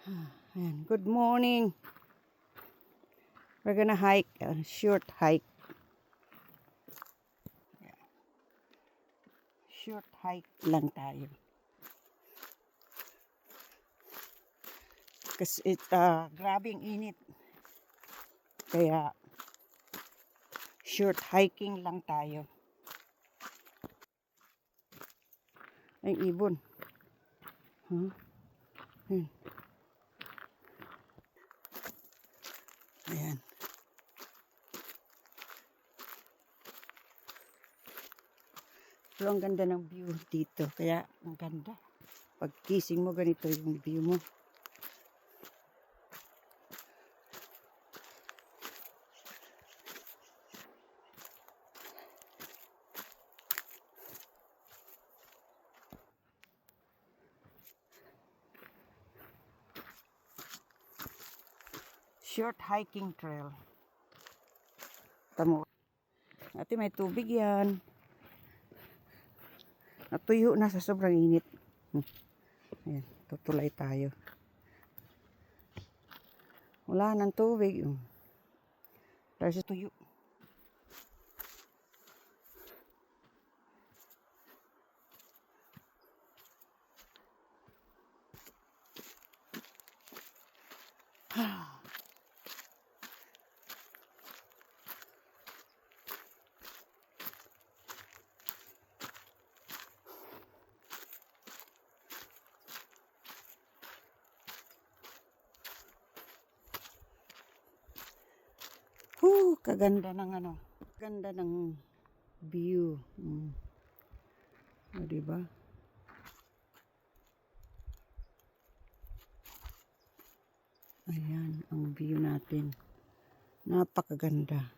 Ayan. Good morning. We're gonna hike, a short hike. Short hike lang tayo. Kasi grabing init. Kaya short hiking lang tayo. Ay, ibon. Huh? Ayan. Pero ang ganda ng view dito. Kaya ang ganda. Pag gising mo, ganito yung view mo. Short hiking trail. Tamo. Ate, may tubig yan. Natuyo na sa sobrang init. Ayan, tutulay tayo. Wala nang tubig. Dahil sa tuyo. Kaganda ng ganda ng view. O, diba? Ayan, ang view natin. Napakaganda.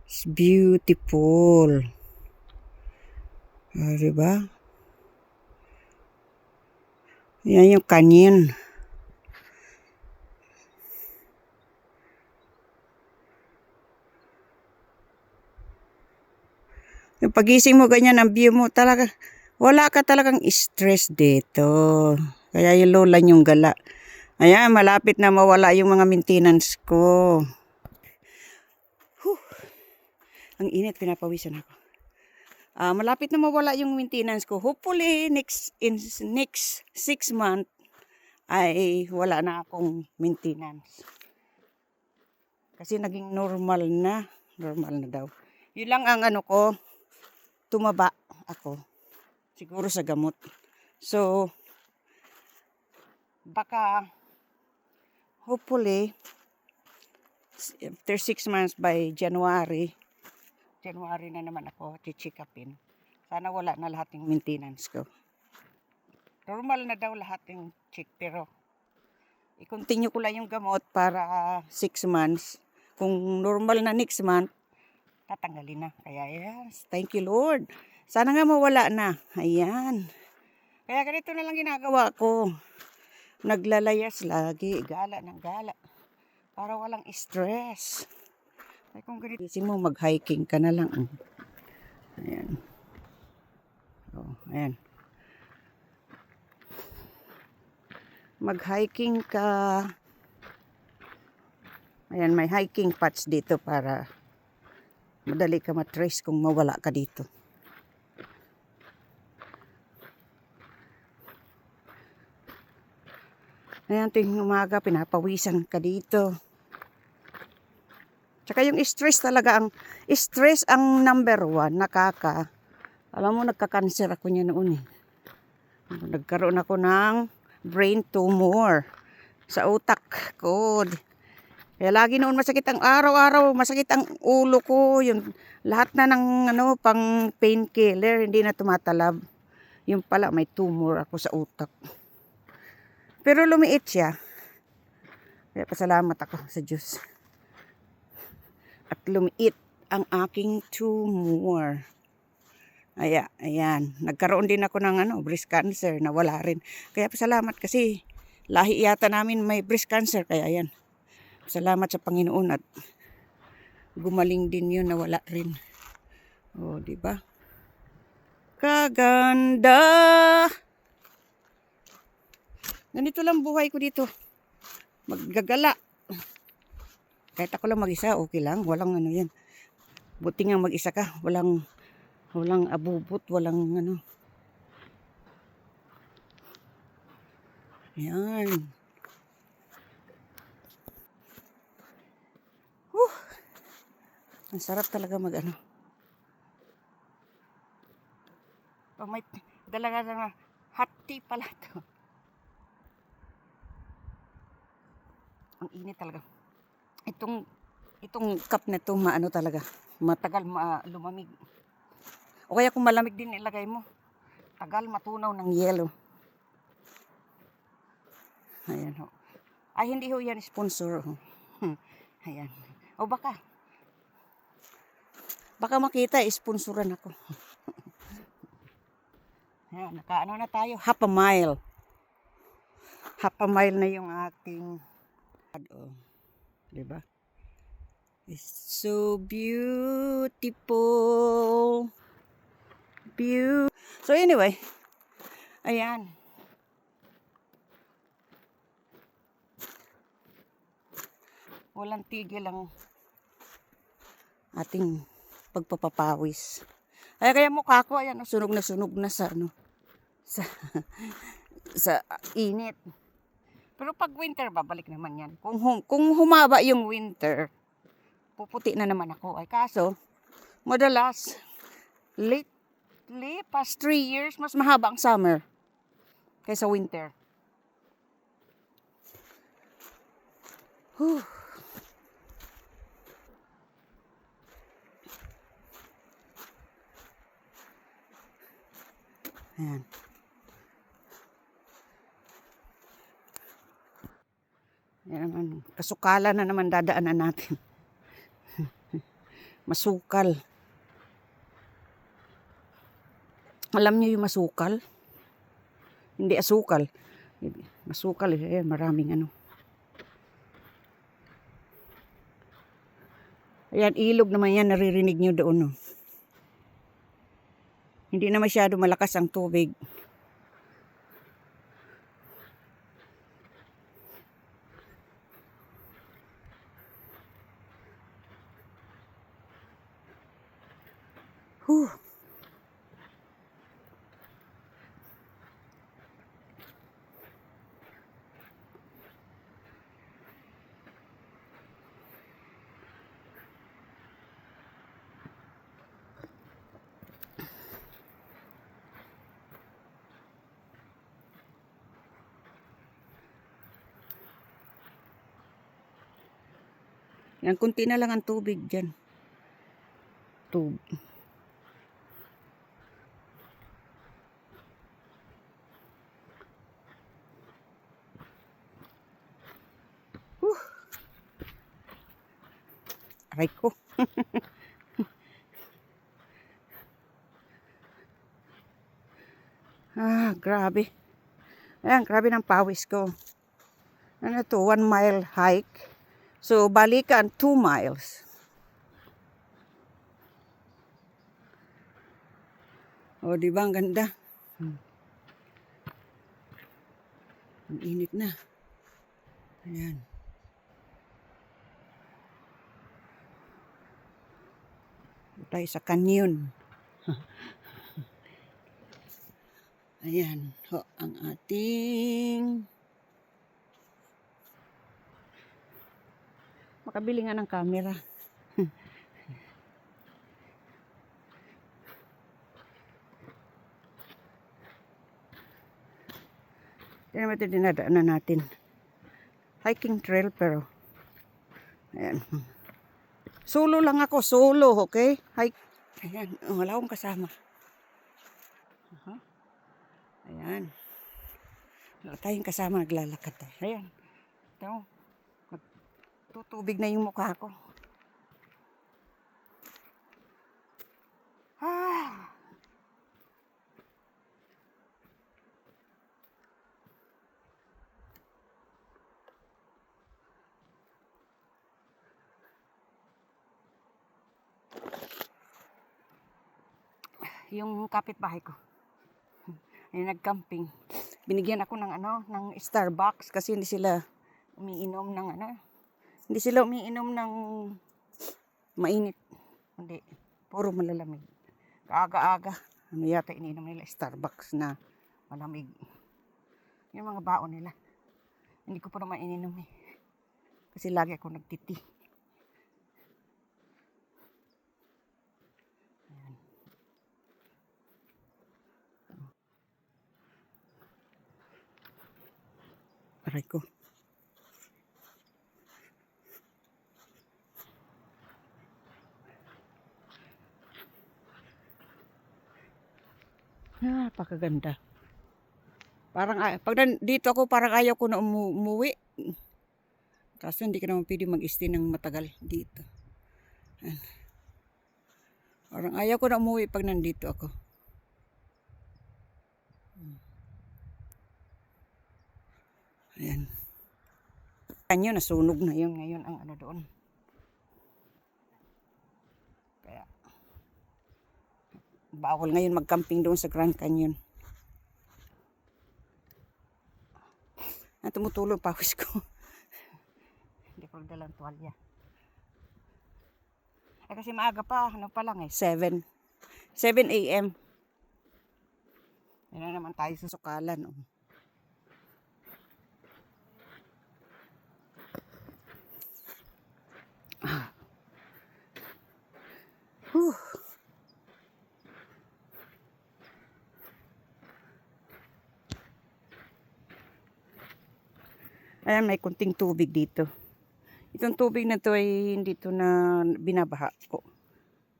It's beautiful. O, diba? Yan yung canyon. Yung pagising mo ganyan ang view mo talaga, wala ka talagang stress dito. Kaya yung low lang yung gala. Ayan, malapit na mawala yung mga maintenance ko. Ang init, pinapawisan ako. Malapit na mawala yung maintenance ko. Hopefully, in next 6 months, ay wala na akong maintenance. Kasi naging normal na. Normal na daw. Yun lang ang ko, tumaba ako. Siguro sa gamot. So, baka, hopefully, after 6 months by January na naman ako check upin. Sana wala na lahat ng maintenance ko. Normal na daw lahat ng check, pero i-continue ko lang yung gamot para 6 months. Kung normal na next month, tatanggalin na. Kaya yes, thank you Lord. Sana nga mawala na. Ayan. Kaya ganito na lang ginagawa ko. Naglalayas lagi. Gala ng gala. Para walang stress. Ay kung ganito mo, mag-hiking ka na lang. Ayan. Oh, ayan. Mag-hiking ka. Ayan, may hiking paths dito para madali ka matrace kung mawala ka dito. Ayan, tuwing umaga, pinapawisan ka dito. Tsaka yung stress talaga, stress ang number 1, alam mo, nagka-cancer ako niya noon eh. Nagkaroon ako ng brain tumor sa utak ko. Kaya lagi noon masakit ang araw-araw, masakit ang ulo ko, yung lahat na ng pang painkiller, hindi na tumatalab. Yung pala may tumor ako sa utak. Pero lumiit siya. Kaya pasalamat ako sa Diyos. At lumiit ang aking tumor. Ayan. Nagkaroon din ako ng breast cancer na wala rin. Kaya pasalamat kasi lahi yata namin may breast cancer. Kaya ayan. Salamat sa Panginoon at gumaling din yun na wala rin. O, diba? Kaganda! Ganito lang buhay ko dito. Maggagala. Kahit ako lang mag-isa, okay lang. Walang ano yan. Buti nga mag-isa ka. Walang abubot. Walang ano. Yan. Ang sarap talaga mag ano. Oh, may dalaga na hot tea pala to. Ang init talaga. Itong cup na to, maano talaga. Matagal lumamig. O kaya kung malamig din ilagay mo. Tagal matunaw ng yelo. Ayan ho. Ay, hindi ho yan sponsor. Ayan. O baka makita, sponsoran ako. Ayan, nakaano na tayo. Half a mile. Half a mile na yung ating diba? It's so beautiful. So anyway, ayan. Walang tigil ang ating pagpapapawis. Ay kaya mukha ko ayan, sunog na sa ano, sa init. Pero pag winter babalik naman yan. Kung humaba yung winter, puputi na naman ako. Ay kaso madalas lately past 3 years mas mahaba ang summer kaysa winter. Whew. Ayan. Yan naman. Kasukalan na naman dadaanan natin. Masukal. Alam niyo yung masukal? Hindi asukal. Masukal. Ayan, maraming ano. Ayan, ilog naman yan. Naririnig niyo doon. No? Hindi na masyado malakas ang tubig. Whew. Yan, kunti na lang ang tubig dyan. Aray ko. Grabe. Ayan, grabe ng pawis ko. Ano to, 1 mile hike. So, balikan 2 miles. O, di ba ang ganda? Ang init na. Ayan. Tayo sa canyon. Ayan. Ho, ang ating makabili nga ng camera. Yan naman ito dinadaanan natin. Hiking trail pero ayan. Solo lang ako. Solo, okay? Hike. Ayan. Wala akong kasama. Ayan. Wala tayong kasama. Naglalakad tayo. Ayan. Ito. Tutubig na yung mukha ko. Yung kapitbahay ko. Ay nagcamping. binigyan ako ng ng Starbucks kasi hindi sila umiinom ng hindi sila umiinom ng mainit. Hindi, puro malalamig. Kaaga-aga, yata iniinom nila Starbucks na malamig. Yung mga baon nila. Hindi ko pa naman ininom eh. Kasi lagi ako nagtiti. Ayan. Aray ko. Napakaganda. Parang pag dito ako parang ayaw ko na umuwi. Kaso hindi ka naman pwede mag-stay ng matagal dito. Ayan. Parang ayaw ko na umuwi pag nandito ako. Ayan. Kanyo nasunog na yun ngayon ang doon. Kaya bawal ngayon mag-camping doon sa Grand Canyon. Tumutulo pawis ko. Hindi ko dalang tuwalya. Kasi maaga pa, pa lang 7 a.m. Yan na naman tayo sa sukalan. Ayan, may kunting tubig dito. Itong tubig na to ay hindi to na binabaha ko.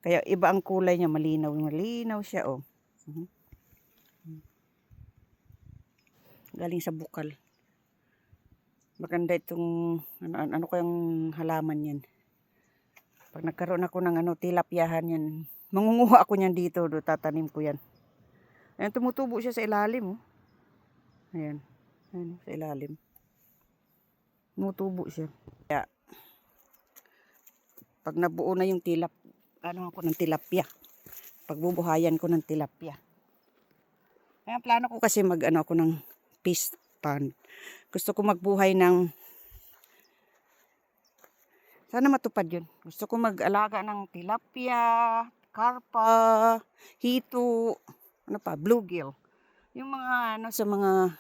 Kaya iba ang kulay niya, malinaw. Malinaw siya, Galing sa bukal. Maganda itong, ano kayang halaman yan. Pag nagkaroon ako ng tilapyahan yan, mangunguha ako niyan dito, tatanim ko yan. Ayan, tumutubo siya sa ilalim, Ayan, ayan, sa ilalim. Tumutubo siya. Kaya, pag nabuo na yung ako ng tilapia. Pagbubuhayan ko ng tilapia. Kaya plano ko kasi ako ng fish pond. Gusto ko magbuhay ng, sana matupad yun. Gusto ko mag-alaga ng tilapia, karpa, hito, bluegill. Yung mga sa mga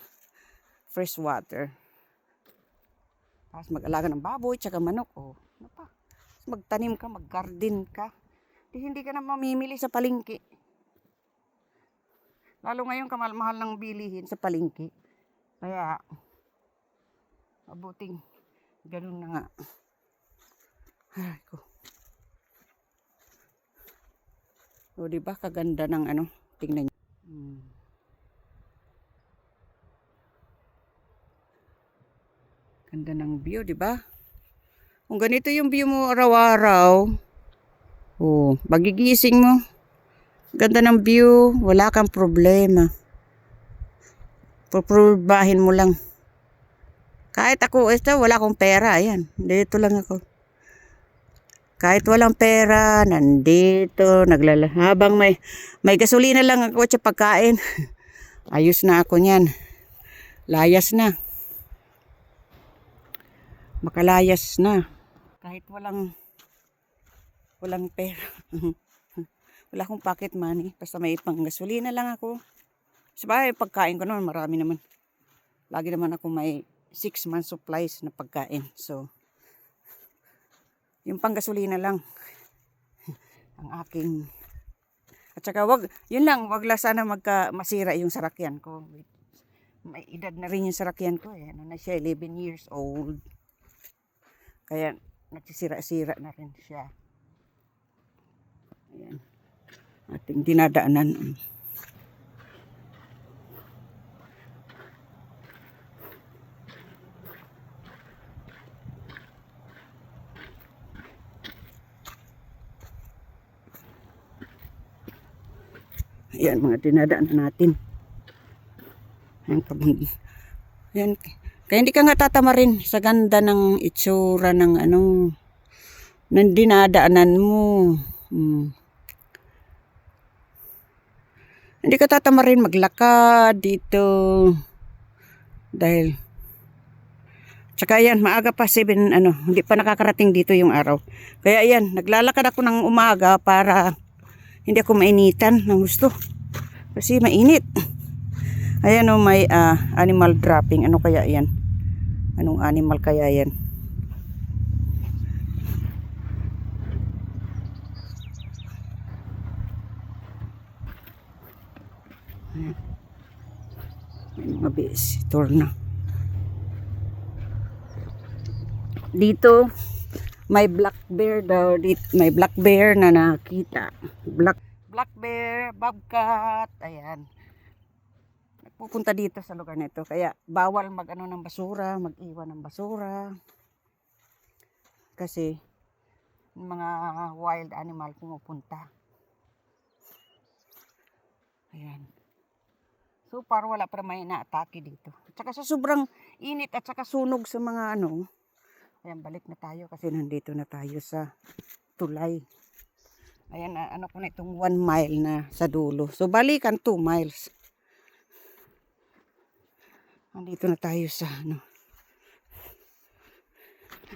fresh water. Tapos mag-alaga ng baboy, tsaka manok. Magtanim ka, mag-garden ka. Hindi ka na mamimili sa palengke. Lalo ngayon kamahal ng bilihin sa palengke. Kaya, mabuting ganun na nga. Ay ko. Diba kaganda ng tingnan niyo. Ganda ng view, diba? Kung ganito yung view mo araw-araw, magigising mo. Ganda ng view, wala kang problema. Puprubahin mo lang. Kahit ako, wala akong pera, ayan, dito lang ako. Kahit walang pera, nandito, habang may gasolina lang ako sa pagkain. Ayos na ako niyan. Layas na. Makalayas na. Kahit walang pera. Wala akong pocket money. Basta may pang gasolina lang ako. Sabay, pagkain ko naman, marami naman. Lagi naman ako may 6 months supplies na pagkain. So, yung pang gasolina lang. Ang aking. At saka yun lang, wag lang sana masira yung sarakyan ko. May edad na rin yung sarakyan ko. Ano na siya, 11 years old. Kaya nagsisira-sira na rin siya. Ayan. Ating dinadaanan. Ayan, mga dinadaanan natin. Ayan, ayan. Kaya hindi ka nga tatama rin sa ganda ng itsura ng ng dinadaanan mo. Hindi ka tatama rin maglakad dito. Dahil, tsaka ayan, maaga pa 7, hindi pa nakakarating dito yung araw. Kaya ayan, naglalakad ako ng umaga para hindi ako mainitan ng gusto. Kasi mainit. Ayan o, may animal dropping. Ano kaya yan? Anong animal kaya yan? May mga visitor na. Dito, may black bear daw. May black bear na nakita. Black bear, bobcat. Ayan. Nagpupunta dito sa lugar nito. Kaya bawal mag-ano ng basura, mag-iwan ng basura. Kasi mga wild animal pumupunta. Ayan. So para wala pa may na-atake dito. At saka sa sobrang init at saka sunog sa mga ayan, balik na tayo kasi nandito na tayo sa tulay. Ayan, ko na itong 1 mile na sa dulo. So balikan 2 miles. Nandito na tayo sa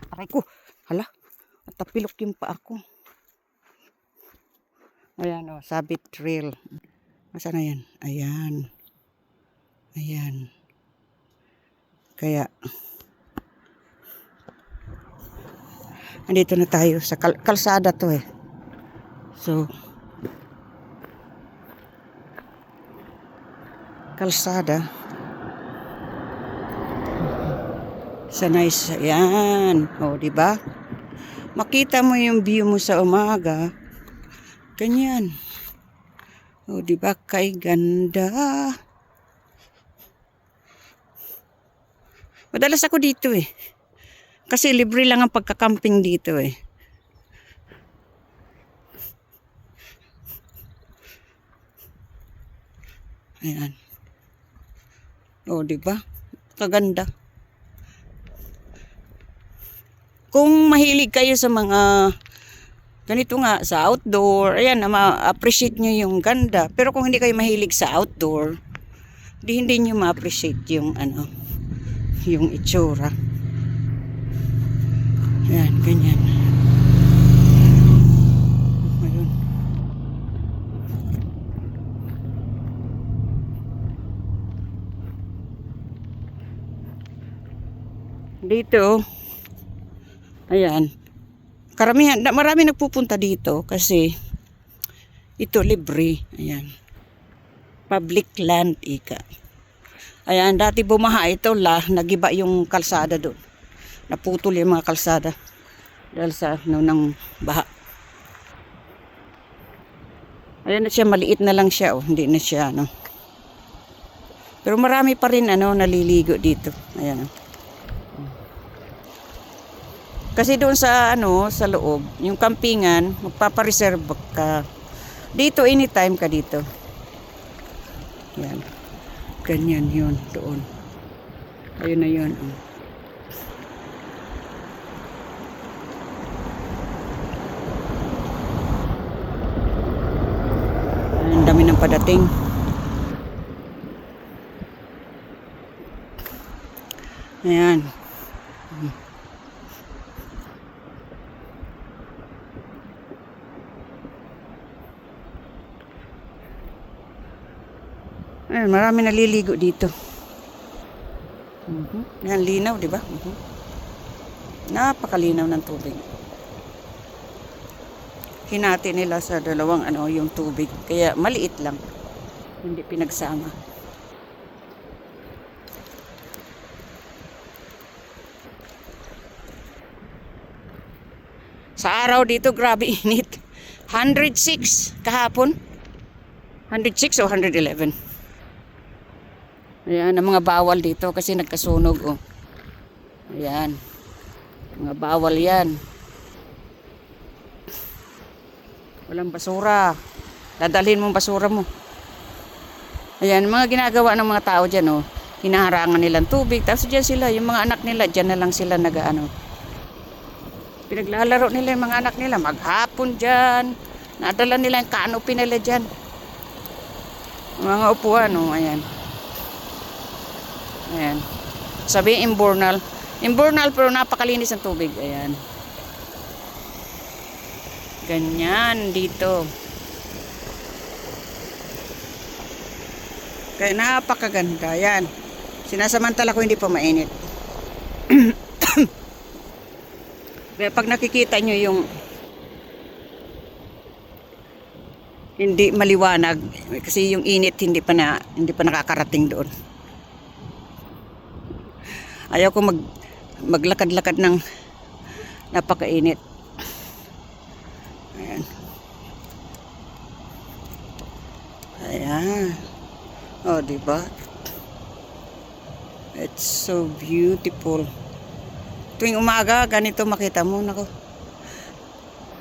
Aray ko, hala, natapilok yung paa ko. Ayan Sabit Trail. Nasaan na yan? Ayan. Ayan. Kaya, andito na tayo sa kalsada to eh. So, kalsada. Sa nice, ayan. O, diba? Makita mo yung view mo sa umaga. Ganyan. O, diba? Kay ganda. Madalas ako dito eh. Kasi libre lang ang pagkakamping dito eh. Ayan. O, diba? Kaganda. Kung mahilig kayo sa mga ganito nga, sa outdoor, ayan, ma-appreciate nyo yung ganda. Pero kung hindi kayo mahilig sa outdoor, hindi nyo ma-appreciate yung yung itsura. Ayan, ganyan. Ayun. Dito, ayan. Marami nagpupunta dito kasi ito libre. Ayan. Public land, ika. Ayan, dati bumaha ito, nagiba yung kalsada doon. Naputol yung mga kalsada dahil sa ng baha. Ayan na siya, maliit na lang siya, hindi na siya Pero marami pa rin naliligo dito. Ayan. Kasi doon sa sa loob, yung campingan, magpapareserve ka. Dito anytime ka dito. Ayan. Ganyan yun doon. Ayun na yun. Ang dami ng padating. Ayan. Ayan, marami naliligo dito. Yan, linaw, di ba? Napakalinaw ng tubig. Hinati nila sa dalawang yung tubig. Kaya maliit lang. Hindi pinagsama. Sa araw dito, grabe init. 106 kahapon. 106 o 111. Ayan, ang mga bawal dito kasi nagkasunog. Ayan. Mga bawal yan. Walang basura. Dadalhin mong basura mo. Ayan, mga ginagawa ng mga tao dyan. Hinaharangan nilang tubig. Tapos dyan sila, yung mga anak nila, dyan na lang sila pinaglalaro nila yung mga anak nila. Maghapon dyan. Nadala nila yung canopy nila dyan. Mga upuan, ayan. Ayan. Sabi imburnal. Imburnal pero napakalinis ng tubig. Ayan. Ganyan dito. Kaya napakaganda. Ayan. Sinasamantala ko hindi pa mainit. Kaya pag nakikita nyo yung hindi maliwanag kasi yung init hindi pa nakakarating doon. Ayaw ko maglakad-lakad ng napakainit. Ayan. Ayan. Oh, diba? It's so beautiful. Tuwing umaga, ganito makita mo. Nako.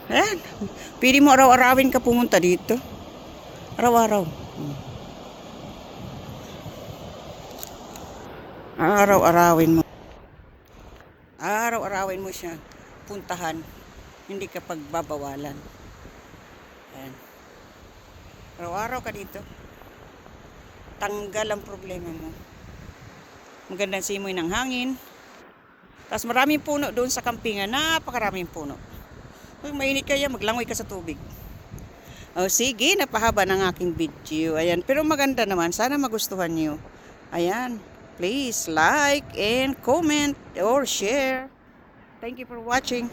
Ayan. Pwede mo araw-arawin ka pumunta dito. Araw-araw. Araw-arawin mo. Araw-arawin mo siya. Puntahan. Hindi ka pagbabawalan. Ayan. Araw-araw ka dito. Tanggal ang problema mo. Magandang simoy ng hangin. Tapos maraming puno doon sa kampingan. Napakaraming puno. Pag mainit kaya, maglangoy ka sa tubig. O sige, napahaba ng aking video. Ayan, pero maganda naman. Sana magustuhan nyo. Ayan, please like and comment or share. Thank you for watching.